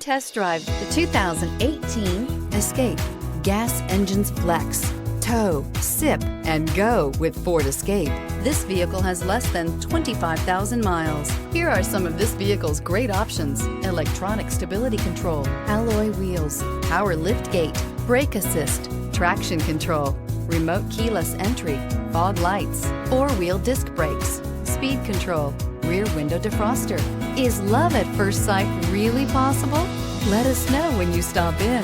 Test drive the 2018 Escape. Gas engines flex, tow, sip, and go with Ford Escape. This vehicle has less than 25,000 miles. Here are some of this vehicle's great options: electronic stability control, alloy wheels, power liftgate, brake assist, traction control, remote keyless entry, fog lights, four-wheel disc brakes, speed control, rear window defroster. Is love at first sight really possible? Let us know when you stop in.